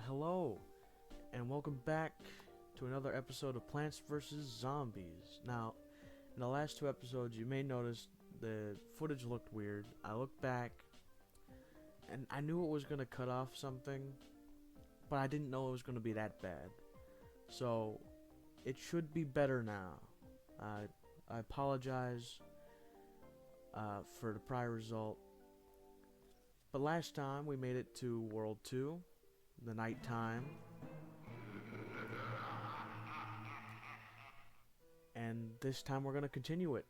Hello, and welcome back to another episode of Plants vs. Zombies. Now, in the last two episodes, you may notice the footage looked weird. I looked back, and I knew it was going to cut off something, but I didn't know it was going to be that bad. So, it should be better now. I apologize for the prior result. But last time, we made it to World 2. The night time, and this time we're gonna continue it.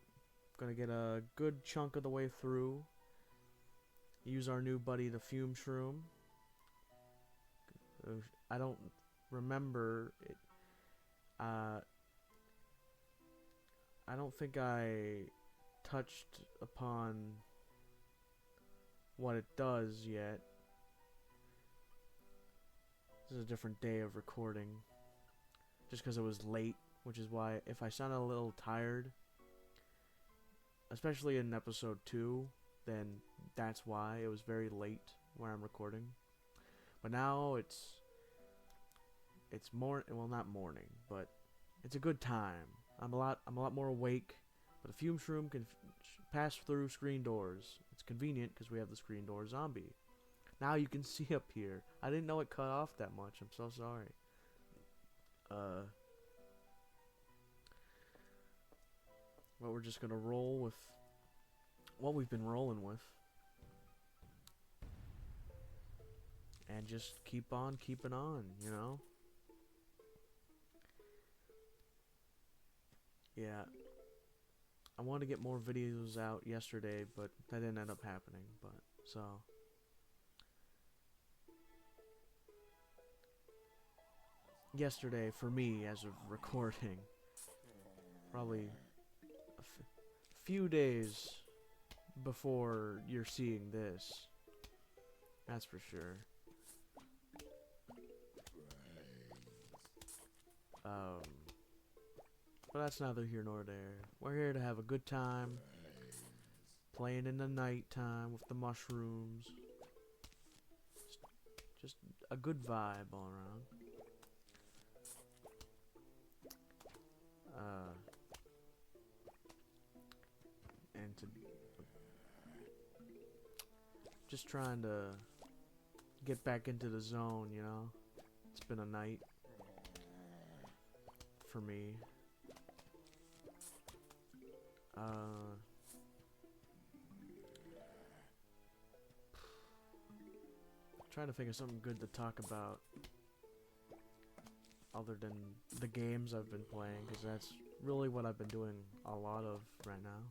Gonna get a good chunk of the way through. Use our new buddy, the fume shroom. I don't remember it. I don't think I touched upon what it does yet. This is a different day of recording, just because it was late, which is why if I sound a little tired, especially in episode 2, then that's why it was very late where I'm recording. But now it's not morning, but it's a good time. I'm a lot more awake, but the fume shroom can pass through screen doors. It's convenient because we have the screen door zombie. Now you can see up here. I didn't know it cut off that much. I'm so sorry. But we're just gonna roll with what we've been rolling with. And just keep on keeping on, you know? Yeah. I wanted to get more videos out yesterday, but that didn't end up happening, so yesterday for me as of recording, probably a few days before you're seeing this, that's for sure. But that's neither here nor there. We're here to have a good time, playing in the night time with the mushrooms. Just a good vibe all around. And to just trying to get back into the zone, you know? It's been a night for me. Trying to think of something good to talk about other than the games I've been playing, because that's really what I've been doing a lot of right now.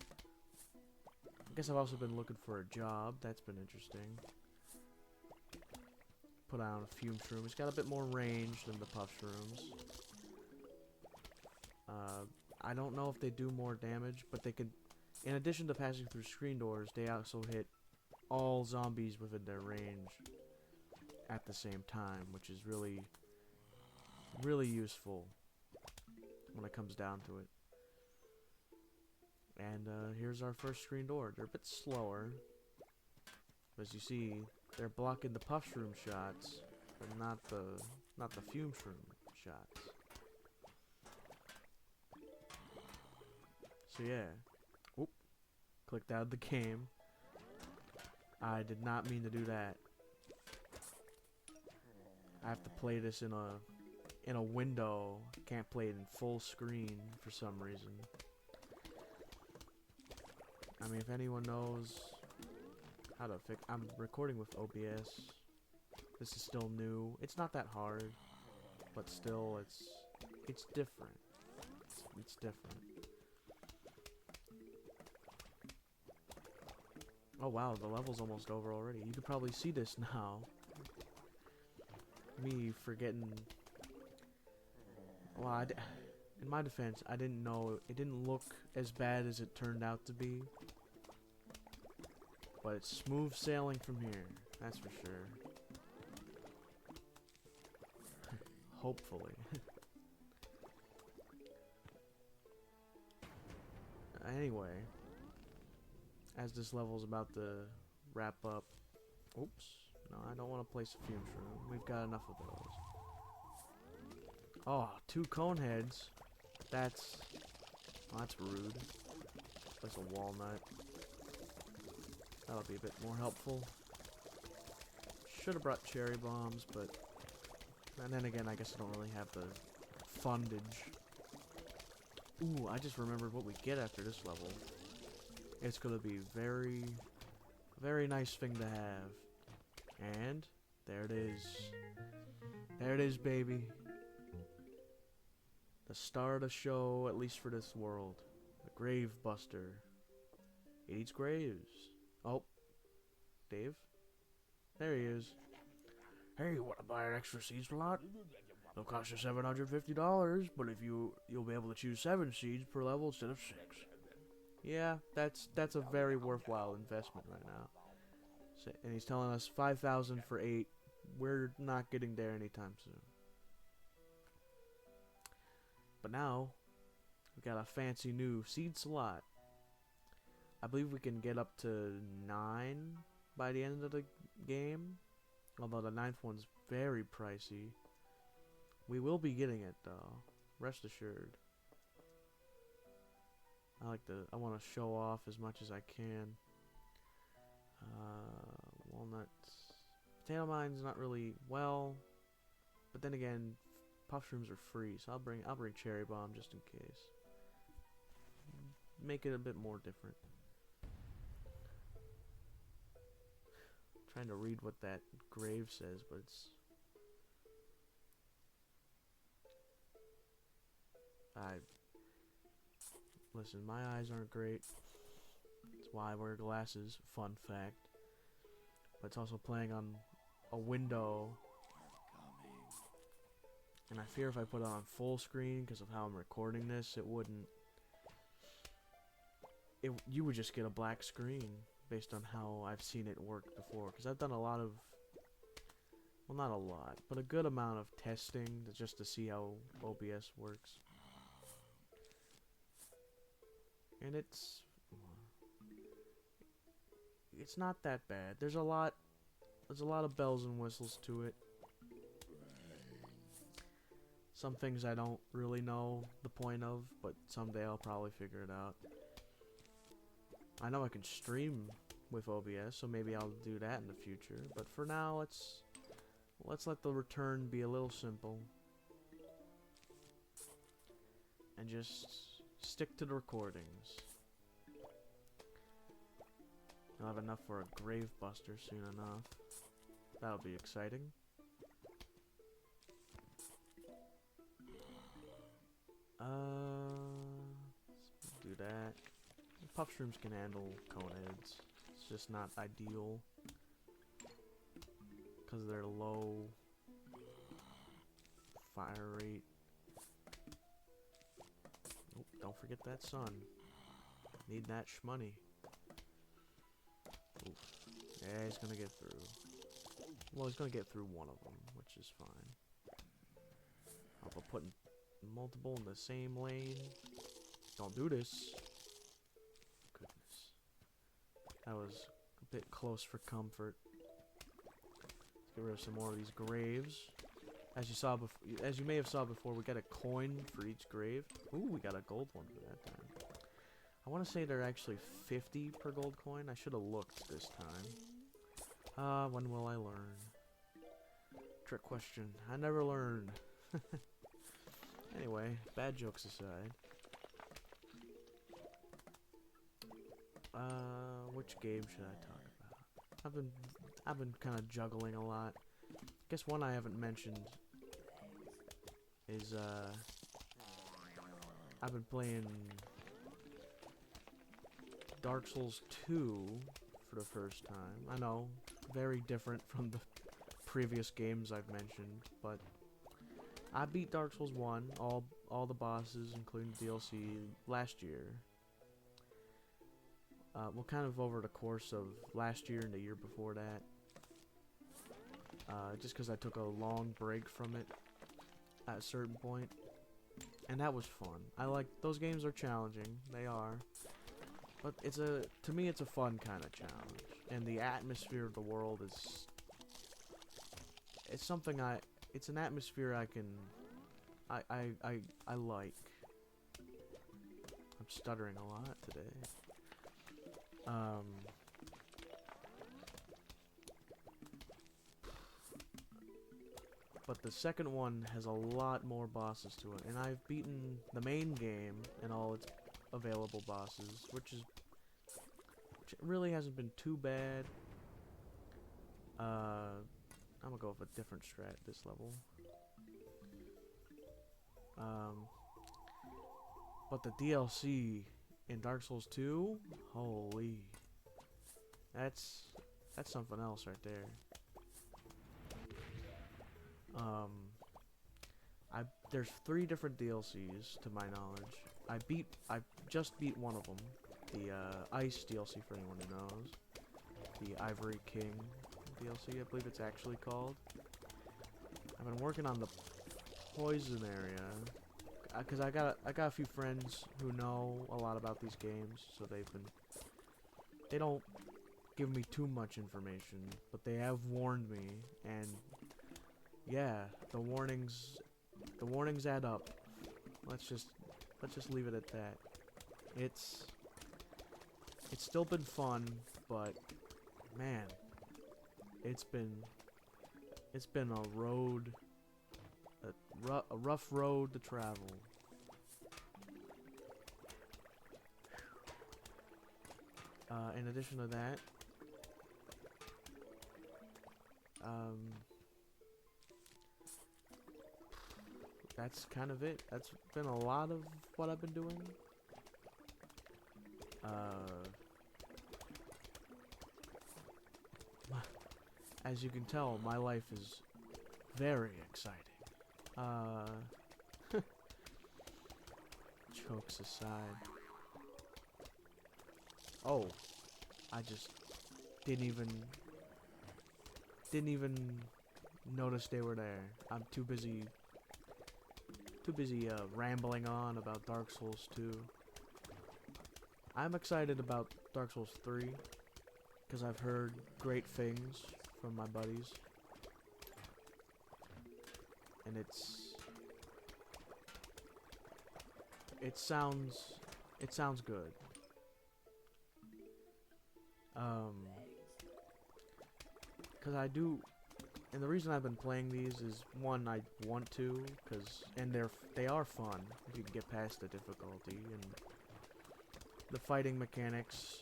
I guess I've also been looking for a job. That's been interesting. Put on a fume shroom. It's got a bit more range than the puff shrooms. I don't know if they do more damage, but they can, in addition to passing through screen doors, they also hit all zombies within their range at the same time, which is really useful when it comes down to it. And here's our first screen door. They're a bit slower. As you see, they're blocking the puff shroom shots, but not the fume shroom shots. So yeah. Oop. Clicked out of the game. I did not mean to do that. I have to play this in a window. Can't play it in full screen for some reason. I mean, if anyone knows how to fix, I'm recording with OBS. This is still new. It's not that hard, but still, it's different. It's different. Oh wow, the level's almost over already. You could probably see this now. Me forgetting. Well, in my defense, I didn't know. It didn't look as bad as it turned out to be. But it's smooth sailing from here. That's for sure. Hopefully. Anyway. As this level's about to wrap up. Oops. No, I don't want to place a fume shroom. We've got enough of those. Oh, 2 cone heads. That's rude. Place a walnut. That'll be a bit more helpful. Should have brought cherry bombs, but... And then again, I guess I don't really have the fundage. Ooh, I just remembered what we get after this level. It's gonna be very, very nice thing to have. And there it is. There it is, baby. The star of the show, at least for this world. The Grave Buster. It eats graves. Oh. Dave? There he is. Hey, you wanna buy an extra seed slot? It'll cost you $750, but if you'll be able to choose 7 seeds per level instead of 6. Yeah, that's a very worthwhile investment right now. So, and he's telling us 5,000 for 8. We're not getting there anytime soon. But now, we got a fancy new seed slot. I believe we can get up to 9 by the end of the game. Although the 9th one's very pricey. We will be getting it though. Rest assured. I want to show off as much as I can. Walnuts. Potato mine's not really well. But then again, puff shrooms are free, so I'll bring cherry bomb just in case. Make it a bit more different. Trying to read what that grave says, but it's... Listen, my eyes aren't great. That's why I wear glasses. Fun fact. But it's also playing on a window. And I fear if I put it on full screen, because of how I'm recording this, it wouldn't... You would just get a black screen. Based on how I've seen it work before. Because I've done a lot of... Well, not a lot, but a good amount of testing just to see how OBS works. And it's not that bad. There's a lot of bells and whistles to it. Some things I don't really know the point of, but someday I'll probably figure it out. I know I can stream with OBS, so maybe I'll do that in the future. But for now, let's let the return be a little simple. And just stick to the recordings. I'll have enough for a grave buster soon enough. That'll be exciting. Let's do that. Puff shrooms can handle cone heads. It's just not ideal because they're low fire rate. Oh, don't forget that sun. Need that shmoney. Oof. Yeah, he's gonna get through. Well, he's gonna get through one of them, which is fine. I'll put multiple in the same lane. Don't do this. Goodness. That was a bit close for comfort. Let's get rid of some more of these graves. As you may have saw before, we got a coin for each grave. Ooh, we got a gold one for that time. I want to say they're actually 50 per gold coin. I should have looked this time. When will I learn? Trick question. I never learned. Anyway, bad jokes aside. Which game should I talk about? I've been kind of juggling a lot. Guess one I haven't mentioned is I've been playing Dark Souls 2 for the first time. I know, very different from the previous games I've mentioned, but I beat Dark Souls 1, all the bosses, including DLC, last year. Well, kind of over the course of last year and the year before that. Just because I took a long break from it at a certain point. And that was fun. Those games are challenging. They are. But to me, it's a fun kind of challenge. And the atmosphere of the world is it's something it's an atmosphere I like. I'm stuttering a lot today. But the second one has a lot more bosses to it, and I've beaten the main game and all its available bosses, which really hasn't been too bad. I'm gonna go with a different strat this level. But the DLC in Dark Souls 2, holy, that's something else right there. There's 3 different DLCs to my knowledge. I just beat one of them, the Ice DLC for anyone who knows, the Ivory King DLC, I believe it's actually called. I've been working on the Poison area, because I got a few friends who know a lot about these games, so they don't give me too much information, but they have warned me, and yeah, the warnings add up. Let's just leave it at that. It's still been fun, but man, it's been a road, a rough road to travel. In addition to that, that's kind of it. That's been a lot of what I've been doing. As you can tell, my life is very exciting. Jokes aside. Oh, I just didn't even notice they were there. I'm too busy rambling on about Dark Souls 2. I'm excited about Dark Souls 3 because I've heard great things from my buddies, and it sounds good. Because I do, and the reason I've been playing these is, one, I want to, and they are fun if you can get past the difficulty, and the fighting mechanics,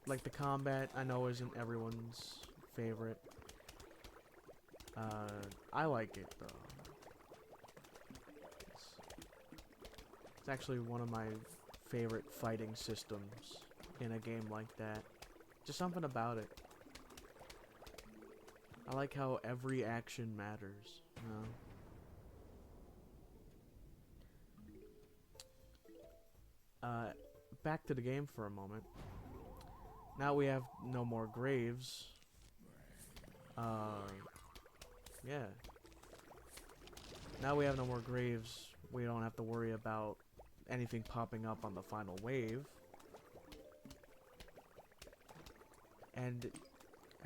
like the combat, I know isn't everyone's favorite. I like it though. It's actually one of my favorite fighting systems in a game like that. Just something about it. I like how every action matters, you know? Back to the game for a moment. Now we have no more graves. Yeah. Now we have no more graves. We don't have to worry about anything popping up on the final wave. And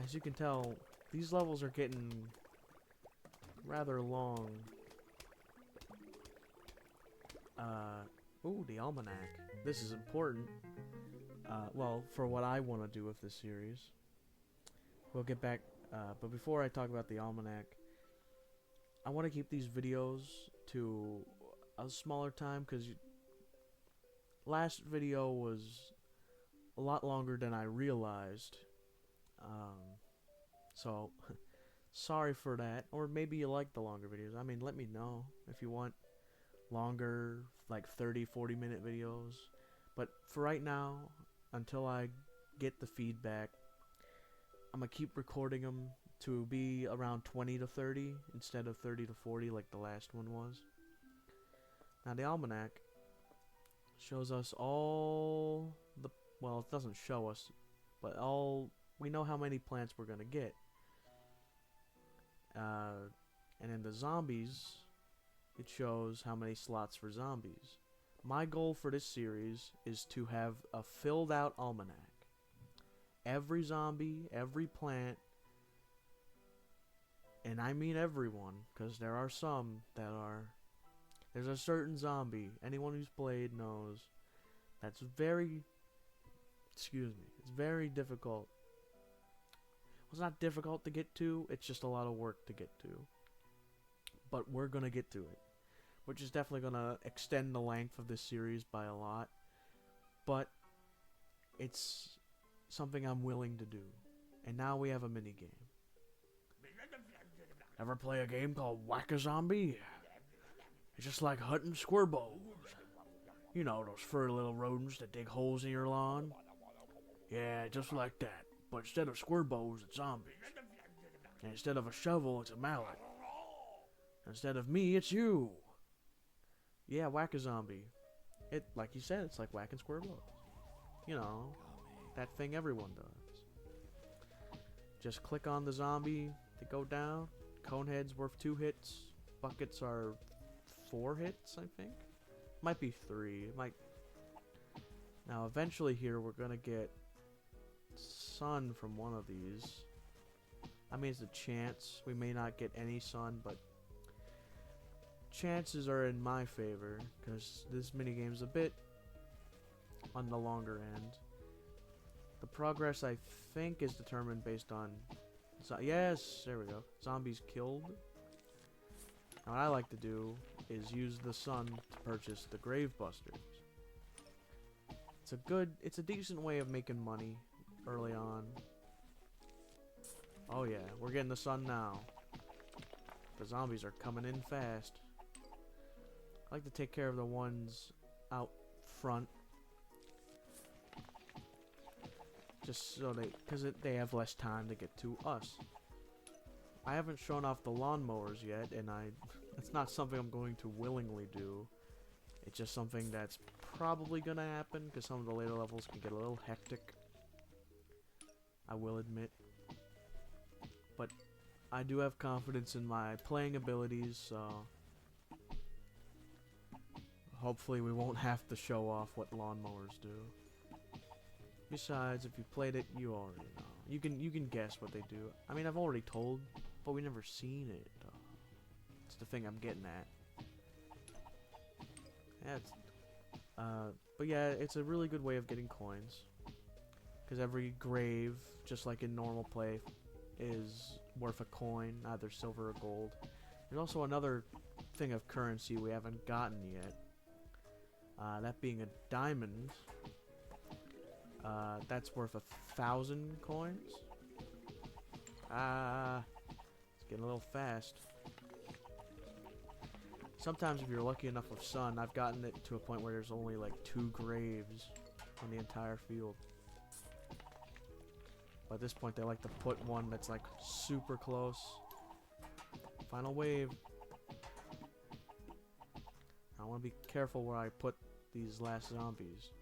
as you can tell, these levels are getting rather long. Ooh, the almanac. This is important. Well, for what I want to do with this series. We'll get back, but before I talk about the almanac, I want to keep these videos to a smaller time, because last video was a lot longer than I realized. So, sorry for that. Or maybe you like the longer videos. I mean, let me know if you want longer, like 30-40 minute videos. But for right now, until I get the feedback, I'm gonna keep recording them to be around 20 to 30 instead of 30 to 40 like the last one was. Now the almanac shows us all the, well, it doesn't show us, but we know how many plants we're gonna get. And in the zombies, it shows how many slots for zombies. My goal for this series is to have a filled out almanac. Every zombie, every plant, and And I mean everyone, because there are some that are... There's a certain zombie, anyone who's played knows, that's very... Excuse me. It's very difficult. It's not difficult to get to, it's just a lot of work to get to. But we're gonna get to it. Which is definitely gonna extend the length of this series by a lot. But it's something I'm willing to do. And now we have a mini game. Ever play a game called Whack-A-Zombie? It's just like hunting squirbows. You know, those furry little rodents that dig holes in your lawn? Yeah, just like that. But instead of squirbows, it's zombies. And instead of a shovel, it's a mallet. Instead of me, it's you. Yeah, Whack-A-Zombie. It, like you said, it's like whacking squirbows. You know, that thing everyone does. Just click on the zombie to go down. Conehead's worth 2 hits. Buckets are 4 hits, I think. Might be 3. Might. Now, eventually here, we're gonna get sun from one of these. I mean, it's a chance. We may not get any sun, but chances are in my favor, because this minigame is a bit on the longer end. The progress, I think, is determined based on... yes, there we go. Zombies killed. Now, what I like to do is use the sun to purchase the grave busters. It's a decent way of making money early on. Oh yeah, we're getting the sun now. The zombies are coming in fast. I like to take care of the ones out front. Just so they have less time to get to us. I haven't shown off the lawnmowers yet, and it's not something I'm going to willingly do. It's just something that's probably gonna happen, because some of the later levels can get a little hectic. I will admit. But I do have confidence in my playing abilities, so hopefully we won't have to show off what lawnmowers do. Besides, if you played it, you already know. You can guess what they do. I mean, I've already told, but we've never seen it. It's the thing I'm getting at. Yeah, but yeah, it's a really good way of getting coins. Because every grave, just like in normal play, is worth a coin, either silver or gold. There's also another thing of currency we haven't gotten yet. That being a diamond. That's worth 1,000 coins. It's getting a little fast. Sometimes if you're lucky enough with sun, I've gotten it to a point where there's only like 2 graves on the entire field. But at this point, they like to put one that's like super close. Final wave. I want to be careful where I put these last zombies.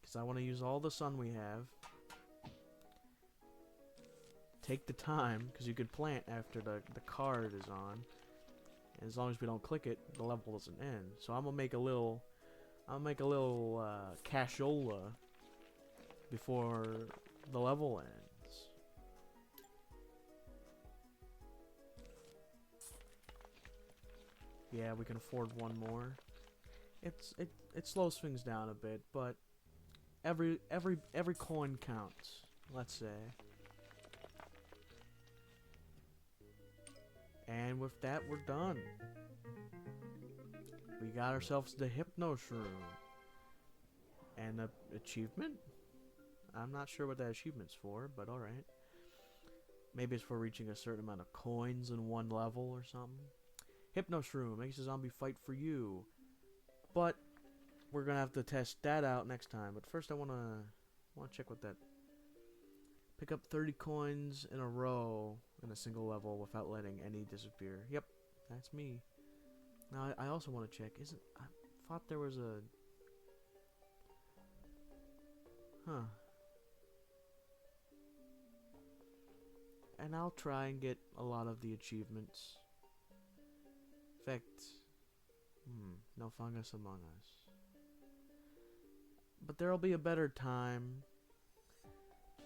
Because I want to use all the sun we have. Take the time, because you could plant after the card is on. And as long as we don't click it, the level doesn't end. So I'm gonna make a little cashola before the level ends. Yeah, we can afford one more. It slows things down a bit, but every coin counts, let's say. And with that, we're done. We got ourselves the Hypno Shroom. And an achievement? I'm not sure what that achievement's for, but alright. Maybe it's for reaching a certain amount of coins in one level or something. Hypno Shroom makes a zombie fight for you. But we're gonna have to test that out next time. But first I wanna check what that... Pick up 30 coins in a row in a single level without letting any disappear. Yep, that's me. Now I also want to check. I thought there was a... Huh. And I'll try and get a lot of the achievements. In fact, no fungus among us. But there'll be a better time.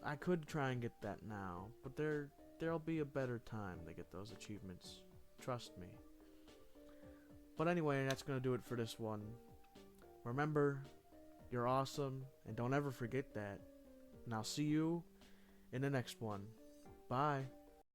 I could try and get that now, but they're there'll be a better time to get those achievements. Trust me. But anyway, that's going to do it for this one. Remember, you're awesome, and don't ever forget that. And I'll see you in the next one. Bye.